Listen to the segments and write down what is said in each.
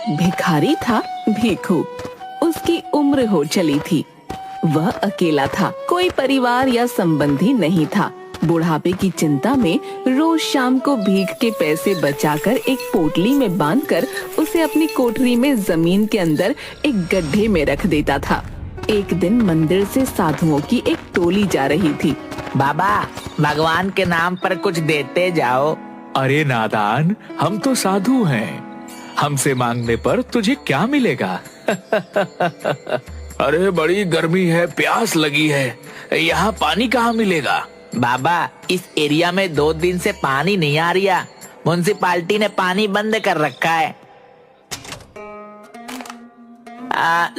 भिखारी था भीखू। उसकी उम्र हो चली थी। वह अकेला था, कोई परिवार या संबंधी नहीं था। बुढ़ापे की चिंता में रोज शाम को भीख के पैसे बचाकर एक पोटली में बांधकर उसे अपनी कोठरी में जमीन के अंदर एक गड्ढे में रख देता था। एक दिन मंदिर से साधुओं की एक टोली जा रही थी। बाबा, भगवान के नाम पर कुछ देते जाओ। अरे नादान, हम तो साधु हैं। हमसे मांगने पर तुझे क्या मिलेगा? अरे बड़ी गर्मी है, प्यास लगी है, यहाँ पानी कहाँ मिलेगा? बाबा, इस एरिया में 2 दिन से पानी नहीं आ रहा। म्युनिसिपालिटी ने पानी बंद कर रखा है।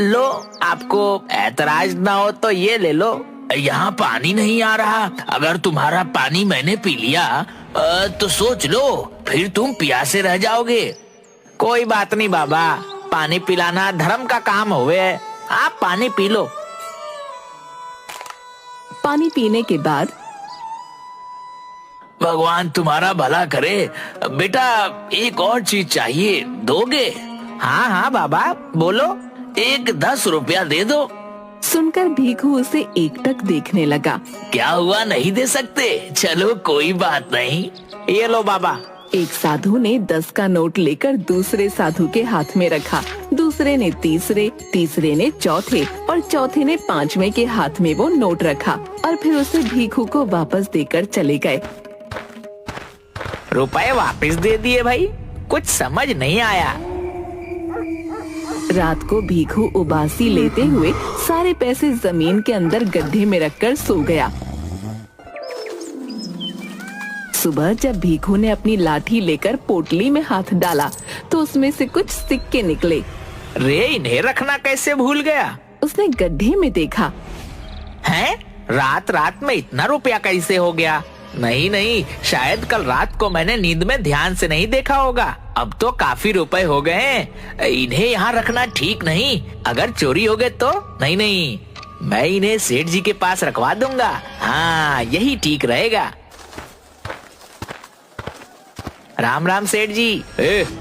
लो, आपको एतराज ना हो तो ये ले लो। यहाँ पानी नहीं आ रहा। अगर तुम्हारा पानी मैंने पी लिया तो सोच लो, फिर तुम प्यासे रह जाओगे। कोई बात नहीं बाबा, पानी पिलाना धर्म का काम होवे। आप पानी पी लो। पानी पीने के बाद भगवान तुम्हारा भला करे। बेटा, एक और चीज चाहिए, दोगे? हाँ हाँ बाबा, बोलो। एक 10 रुपया दे दो। सुनकर भीखू उसे एकटक देखने लगा। क्या हुआ, नहीं दे सकते? चलो कोई बात नहीं। ये लो बाबा। एक साधु ने 10 का नोट लेकर दूसरे साधु के हाथ में रखा। दूसरे ने तीसरे, तीसरे ने चौथे और चौथे ने 5वें के हाथ में वो नोट रखा और फिर उसे भीखू को वापस देकर चले गए। रुपए वापस दे दिए भाई, कुछ समझ नहीं आया। रात को भीखू उबासी लेते हुए सारे पैसे जमीन के अंदर गड्ढे में रखकर सो गया। सुबह जब भीखू ने अपनी लाठी लेकर पोटली में हाथ डाला तो उसमें से कुछ सिक्के निकले। रे, इन्हें रखना कैसे भूल गया? उसने गड्ढे में देखा। हैं? रात रात में इतना रुपया कैसे हो गया? नहीं नहीं, शायद कल रात को मैंने नींद में ध्यान से नहीं देखा होगा। अब तो काफी रुपए हो गए हैं। इन्हें यहाँ रखना ठीक नहीं। अगर चोरी हो गए तो? नहीं नहीं, मैं इन्हें सेठ जी के पास रखवा दूंगा। हाँ, यही ठीक रहेगा। राम राम सेठ जी।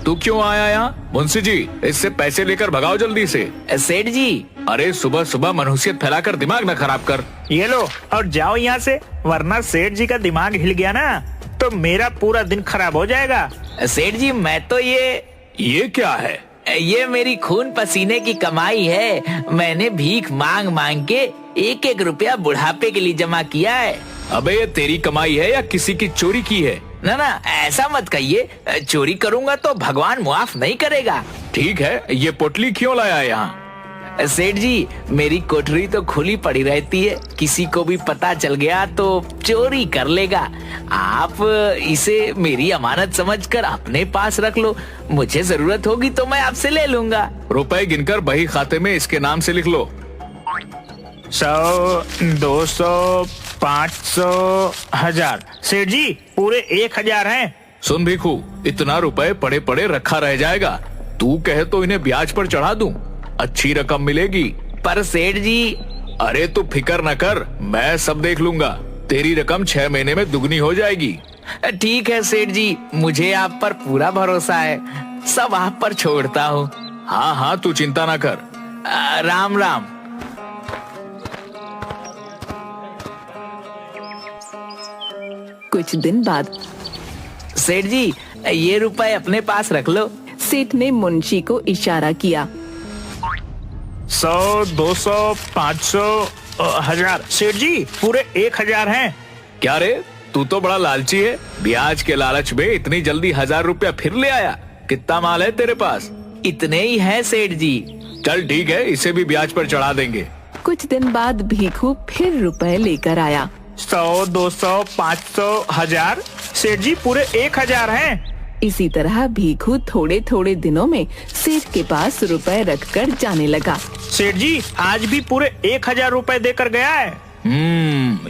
तू क्यों आया यहाँ? मुंशी जी, इससे पैसे लेकर भगाओ जल्दी से। सेठ जी। अरे सुबह सुबह मनहूसियत फैलाकर दिमाग न खराब कर। ये लो और जाओ यहाँ से, वरना सेठ जी का दिमाग हिल गया ना तो मेरा पूरा दिन खराब हो जाएगा। सेठ जी, मैं तो ये क्या है? ये मेरी खून पसीने की कमाई है। मैंने भीख मांग मांग के 1-1 रुपया बुढ़ापे के लिए जमा किया है। अबे, ये तेरी कमाई है या किसी की चोरी की है? ना ना, ऐसा मत कहिए। चोरी करूंगा तो भगवान माफ नहीं करेगा। ठीक है, ये पोटली क्यों लाया यहाँ? सेठ जी, मेरी कोठरी तो खुली पड़ी रहती है। किसी को भी पता चल गया तो चोरी कर लेगा। आप इसे मेरी अमानत समझकर अपने पास रख लो। मुझे जरूरत होगी तो मैं आपसे ले लूंगा। रुपए गिनकर बही खाते में इसके नाम से लिख लो। 100, 200, 500, 1000। सेठ जी, पूरे 1000 हैं। सुन भीखू, इतना रुपए पड़े पड़े रखा रह जाएगा। तू कहे तो इन्हें ब्याज पर चढ़ा दूं, अच्छी रकम मिलेगी। पर सेठ जी। अरे तू फिक्र न कर, मैं सब देख लूंगा। तेरी रकम 6 महीने में दुगनी हो जाएगी। ठीक है सेठ जी, मुझे आप पर पूरा भरोसा है। सब आप पर छोड़ता हूँ। हाँ हाँ, तू चिंता ना कर। राम राम। कुछ दिन बाद सेठ जी, ये रुपए अपने पास रख लो। सेठ ने मुंशी को इशारा किया। 100, 200, 500, 1000। सेठ जी, पूरे 1000 हैं। क्या रे, तू तो बड़ा लालची है। ब्याज के लालच में इतनी जल्दी 1000 रुपया फिर ले आया। कितना माल है तेरे पास? इतने ही है सेठ जी। चल ठीक है, इसे भी ब्याज पर चढ़ा देंगे। कुछ दिन बाद भीखू फिर रुपए लेकर आया। 100, 200, 500, 1000। सेठ जी, पूरे 1000 हैं। इसी तरह भीखू थोड़े थोड़े दिनों में सेठ के पास रुपए रखकर जाने लगा। सेठ जी, आज भी पूरे 1000 रुपए देकर गया है।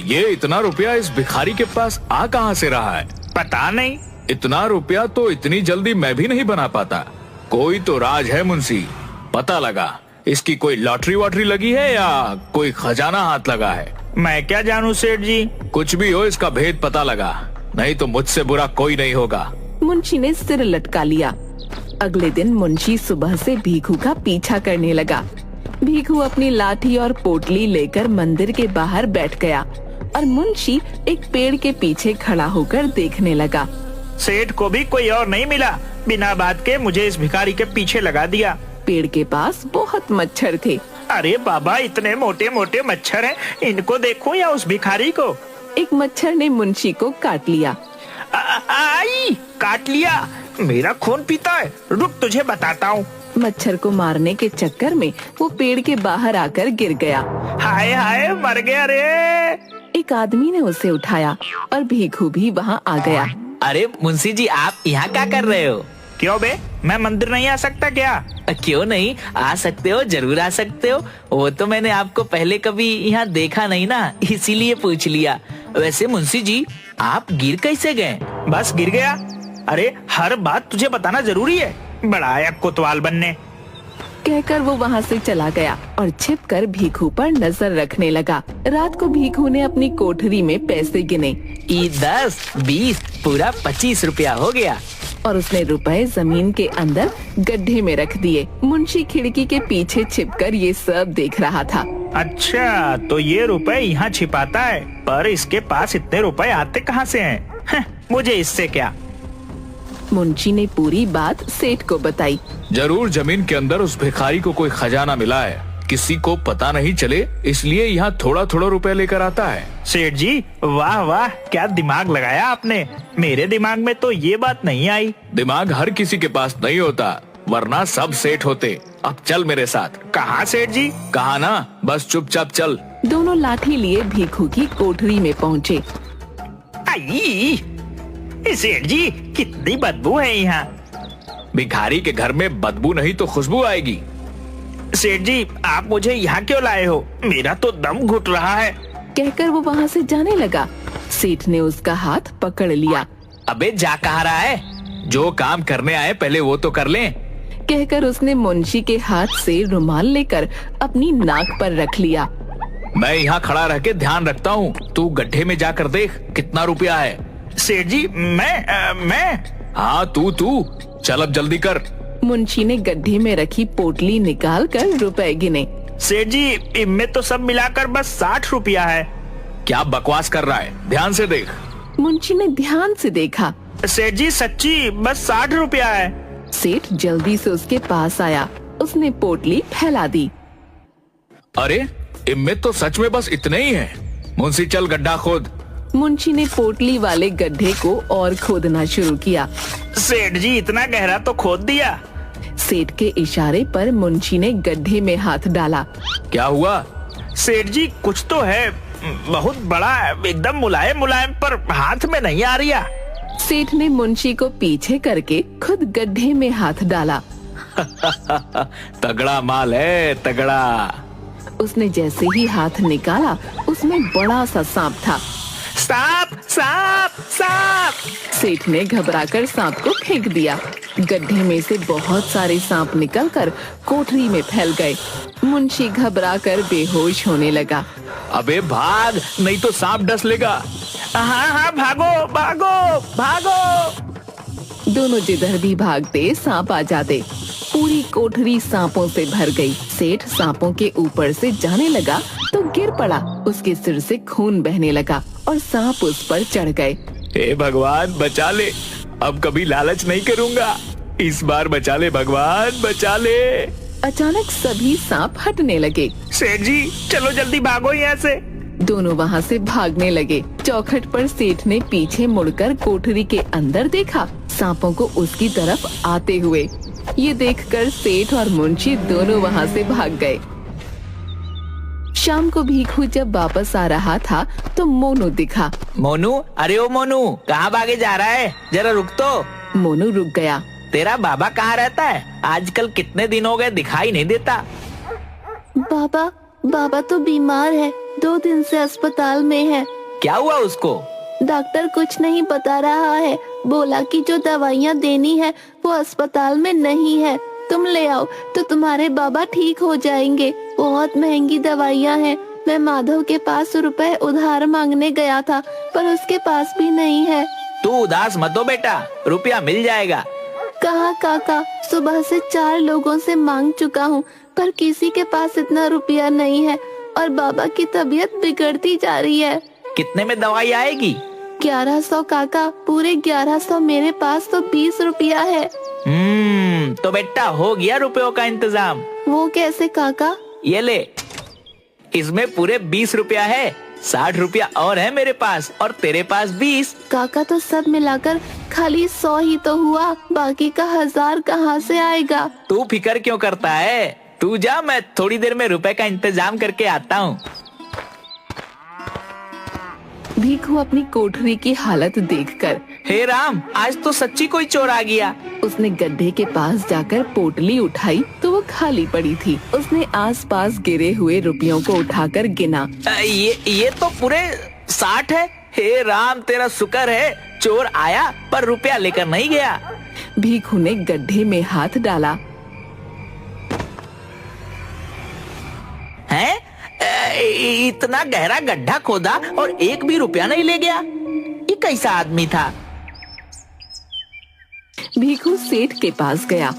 ये इतना रुपया इस भिखारी के पास आ कहाँ से रहा है? पता नहीं। इतना रुपया तो इतनी जल्दी मैं भी नहीं बना पाता। कोई तो राज है मुंशी, पता लगा। इसकी कोई लॉटरी वॉटरी लगी है या कोई खजाना हाथ लगा है? मैं क्या जानूं सेठ जी। कुछ भी हो, इसका भेद पता लगा, नहीं तो मुझसे बुरा कोई नहीं होगा। मुंशी ने सिर लटका लिया। अगले दिन मुंशी सुबह से भीखू का पीछा करने लगा। भीखू अपनी लाठी और पोटली लेकर मंदिर के बाहर बैठ गया और मुंशी एक पेड़ के पीछे खड़ा होकर देखने लगा। सेठ को भी कोई और नहीं मिला, बिना बात के मुझे इस भिखारी के पीछे लगा दिया। पेड़ के पास बहुत मच्छर थे। अरे बाबा, इतने मोटे मोटे मच्छर हैं, इनको देखूं या उस भिखारी को? एक मच्छर ने मुंशी को काट लिया। आई, काट लिया, मेरा खून पीता है, रुक तुझे बताता हूँ। मच्छर को मारने के चक्कर में वो पेड़ के बाहर आकर गिर गया। हाय हाय, मर गया रे। एक आदमी ने उसे उठाया और भीखू भी वहाँ आ गया। अरे मुंशी जी, आप यहाँ क्या कर रहे हो? क्यों बे, मैं मंदिर नहीं आ सकता क्या? क्यों नहीं, आ सकते हो, जरूर आ सकते हो। वो तो मैंने आपको पहले कभी यहाँ देखा नहीं ना, इसीलिए पूछ लिया। वैसे मुंशी जी, आप गिर कैसे गए? बस गिर गया। अरे हर बात तुझे बताना जरूरी है, बड़ा आया कोतवाल बनने। कहकर वो वहाँ से चला गया और छिपकर भीखू पर नजर रखने लगा। रात को भीखू ने अपनी कोठरी में पैसे गिने। 10, 20, पूरा 25 रुपया हो गया। और उसने रुपए जमीन के अंदर गड्ढे में रख दिए। मुंशी खिड़की के पीछे छिपकर ये सब देख रहा था। अच्छा, तो ये रुपए यहाँ छिपाता है, पर इसके पास इतने रुपए आते कहाँ से हैं? मुझे इससे क्या? मुंशी ने पूरी बात सेठ को बताई। जरूर जमीन के अंदर उस भिखारी को कोई खजाना मिला है, किसी को पता नहीं चले, इसलिए यहाँ थोड़ा थोड़ा रुपए लेकर आता है। सेठ जी, वाह वाह, क्या दिमाग लगाया आपने। मेरे दिमाग में तो ये बात नहीं आई। दिमाग हर किसी के पास नहीं होता, वरना सब सेठ होते। अब चल मेरे साथ। कहाँ सेठ जी? कहा ना, बस चुपचाप चल। दोनों लाठी लिए भीखू की कोठरी में पहुँचे। आई, सेठ जी, कितनी बदबू है यहाँ। भिखारी के घर में बदबू नहीं तो खुशबू आएगी। सेठ जी, आप मुझे यहाँ क्यों लाए हो? मेरा तो दम घुट रहा है। कहकर वो वहाँ से जाने लगा। सेठ ने उसका हाथ पकड़ लिया। अबे जा कहाँ रहा है? जो काम करने आए पहले वो तो कर लें। कहकर उसने मुंशी के हाथ से रुमाल लेकर अपनी नाक पर रख लिया। मैं यहाँ खड़ा रह के ध्यान रखता हूँ, तू गड्ढे में जाकर देख कितना रुपया है। सेठ जी, मैं हाँ तू चल, अब जल्दी कर। मुंशी ने गड्ढे में रखी पोटली निकालकर रुपए गिने। सेठ जी, इनमें तो सब मिलाकर बस 60 रुपया है। क्या बकवास कर रहा है, ध्यान से देख। मुंशी ने ध्यान से देखा। सेठ जी, सच्ची बस 60 रुपया है। सेठ जल्दी से उसके पास आया। उसने पोटली फैला दी। अरे इनमें तो सच में बस इतने ही हैं। मुंशी चल गड्ढा खोद। मुंशी ने पोटली वाले गड्ढे को और खोदना शुरू किया। सेठ जी, इतना गहरा तो खोद दिया। सेठ के इशारे पर मुंशी ने गड्ढे में हाथ डाला। क्या हुआ? सेठ जी, कुछ तो है, बहुत बड़ा है, एकदम मुलायम मुलायम, पर हाथ में नहीं आ रहा। सेठ ने मुंशी को पीछे करके खुद गड्ढे में हाथ डाला। तगड़ा माल है, तगड़ा। उसने जैसे ही हाथ निकाला, उसमें बड़ा सा सांप था। सांप, सांप, सांप! सेठ ने घबराकर सांप को फेंक दिया। गड्ढे में से बहुत सारे सांप निकलकर कोठरी में फैल गए। मुंशी घबराकर बेहोश होने लगा। अबे भाग, नहीं तो सांप डस लेगा। हाँ हाँ, भागो भागो भागो। दोनों जिधर भी भागते सांप आ जाते। पूरी कोठरी सांपों से भर गई। सेठ सांपों के ऊपर से जाने लगा तो गिर पड़ा। उसके सिर से खून बहने लगा और सांप उस पर चढ़ गए। हे भगवान बचा ले, अब कभी लालच नहीं करूंगा, इस बार बचा ले भगवान, बचा ले। अचानक सभी सांप हटने लगे। सेठ जी, चलो जल्दी भागो यहाँ से। दोनों वहाँ से भागने लगे। चौखट पर सेठ ने पीछे मुड़कर कोठरी के अंदर देखा, सांपों को उसकी तरफ आते हुए। ये देखकर सेठ और मुंशी दोनों वहाँ से भाग गए। शाम को भीखू जब वापस आ रहा था तो मोनू दिखा। मोनू, अरे ओ मोनू, कहाँ भागे जा रहा है? जरा रुक तो। मोनू रुक गया। तेरा बाबा कहाँ रहता है? आजकल कितने दिन हो गए दिखाई नहीं देता। बाबा तो बीमार है, 2 दिन से अस्पताल में है। क्या हुआ उसको? डॉक्टर कुछ नहीं बता रहा है, बोला कि जो दवाइयाँ देनी है वो अस्पताल में नहीं है, तुम ले आओ तो तुम्हारे बाबा ठीक हो जाएंगे। बहुत महंगी दवाइयाँ हैं। मैं माधव के पास रुपए उधार मांगने गया था, पर उसके पास भी नहीं है। तू उदास मत हो बेटा, रुपया मिल जाएगा। कहाँ काका, सुबह से 4 लोगों से मांग चुका हूँ पर किसी के पास इतना रुपया नहीं है और बाबा की तबीयत बिगड़ती जा रही है। कितने में दवाई आएगी? 1100 काका, पूरे 1100। मेरे पास तो 20 रुपया है। तो बेटा हो गया रुपयों का इंतजाम। वो कैसे काका? ये ले, इसमें पूरे 20 रुपया है। 60 रुपया और है मेरे पास और तेरे पास 20। काका तो सब मिलाकर खाली 100 ही तो हुआ, बाकी का 1000 कहाँ से आएगा? तू फिकर क्यों करता है? तू जा, मैं थोड़ी देर में रुपए का इंतजाम करके आता हूँ। भीखू अपनी कोठरी की हालत देखकर, हे राम, आज तो सच्ची कोई चोर आ गया। उसने गड्ढे के पास जाकर पोटली उठाई तो वो खाली पड़ी थी। उसने आसपास गिरे हुए रुपयों को उठाकर गिना। ये तो पूरे 60 है। हे राम, तेरा शुक्र है, चोर आया पर रुपया लेकर नहीं गया। भीखू ने गड्ढे में हाथ डाला। हैं? इतना गहरा गड्ढा खोदा और एक भी रुपया नहीं ले गया। ये कैसा आदमी था? भीखू सेठ के पास गया।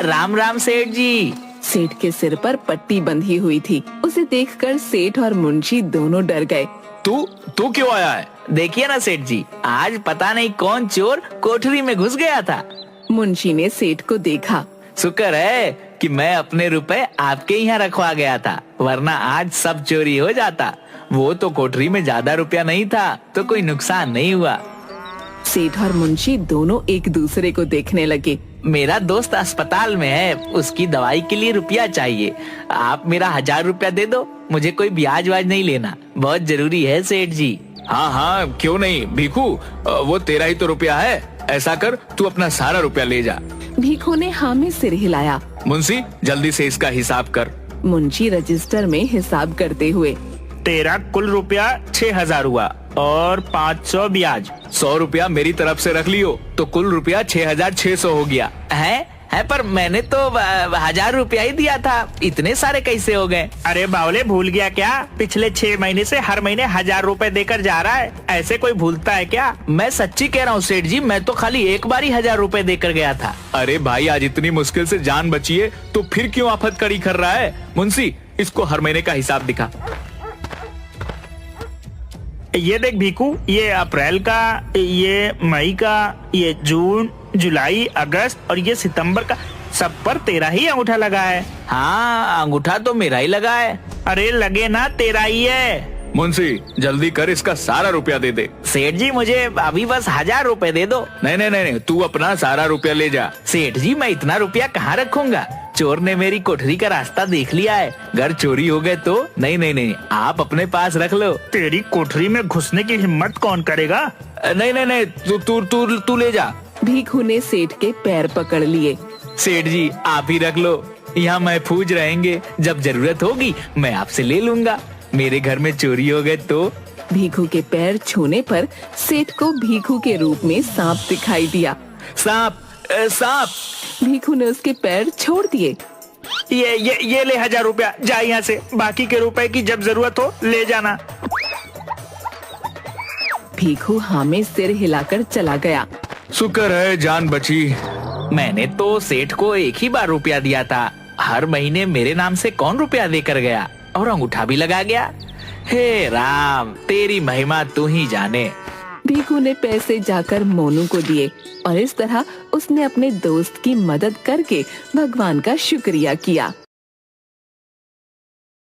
राम राम सेठ जी। सेठ के सिर पर पट्टी बंधी हुई थी। उसे देखकर सेठ और मुंशी दोनों डर गए। तू क्यों आया है? देखिए ना सेठ जी, आज पता नहीं कौन चोर कोठरी में घुस गया था। मुंशी ने सेठ को देखा। शुक्र है कि मैं अपने रुपए आपके यहाँ रखवा गया था, वरना आज सब चोरी हो जाता। वो तो कोठरी में ज्यादा रुपया नहीं था तो कोई नुकसान नहीं हुआ। सेठ और मुंशी दोनों एक दूसरे को देखने लगे। मेरा दोस्त अस्पताल में है, उसकी दवाई के लिए रुपया चाहिए। आप मेरा 1000 रुपया दे दो, मुझे कोई ब्याज वाज नहीं लेना, बहुत जरूरी है सेठ जी। हाँ, क्यों नहीं भीखू, वो तेरा ही तो रुपया है। ऐसा कर, तू अपना सारा रुपया ले जा। भीखू ने हाँ में सिर हिलाया। मुंशी, जल्दी से इसका हिसाब कर। मुंशी रजिस्टर में हिसाब करते हुए, तेरा कुल रुपया 6000 हुआ और 500 ब्याज। 100 रुपया मेरी तरफ से रख लियो तो कुल रुपया 6600 हो गया। है पर मैंने तो 1000 रुपया ही दिया था, इतने सारे कैसे हो गए? अरे बावले, भूल गया क्या? पिछले 6 महीने से हर महीने 1000 रुपए देकर जा रहा है। ऐसे कोई भूलता है क्या? मैं सच्ची कह रहा हूँ सेठ जी, मैं तो खाली एक बार ही 1000 रुपए देकर गया था। अरे भाई, आज इतनी मुश्किल से जान बची है तो फिर क्यों आफत खड़ी कर रहा है? मुंशी, इसको हर महीने का हिसाब दिखा। ये देख भीखू, ये अप्रैल का, ये मई का, ये जून, जुलाई, अगस्त और ये सितंबर का, सब पर तेरा ही अंगूठा लगा है। हाँ, अंगूठा तो मेरा ही लगा है। अरे लगे ना, तेरा ही है। मुंशी, जल्दी कर, इसका सारा रुपया दे दे। सेठ जी, मुझे अभी बस 1000 रुपए दे दो। नहीं, तू अपना सारा रुपया ले जा। सेठ जी, मैं इतना रुपया कहाँ रखूंगा? चोर ने मेरी कोठरी का रास्ता देख लिया है, घर चोरी हो गए तो। नहीं, आप अपने पास रख लो। तेरी कोठरी में घुसने की हिम्मत कौन करेगा? नहीं, तू ले जा। भीखू ने सेठ के पैर पकड़ लिए। सेठ जी, आप ही रख लो, यहाँ महफूज रहेंगे। जब जरूरत होगी मैं आपसे ले लूंगा। मेरे घर में चोरी हो गए तो। भीखू के पैर छूने पर सेठ को भीखू के रूप में सांप दिखाई दिया। सांप! भीखू ने उसके पैर छोड़ दिए। ये ले 1000 रुपया, जा यहाँ से। बाकी के रुपए की जब जरूरत हो ले जाना। भीखू हाँ में सिर हिलाकर चला गया। शुक्र है जान बची। मैंने तो सेठ को एक ही बार रुपया दिया था, हर महीने मेरे नाम से कौन रुपया देकर गया और अंगूठा भी लगा गया। हे राम, तेरी महिमा तू ही जाने। भीखू ने पैसे जाकर मोनू को दिए और इस तरह उसने अपने दोस्त की मदद करके भगवान का शुक्रिया किया।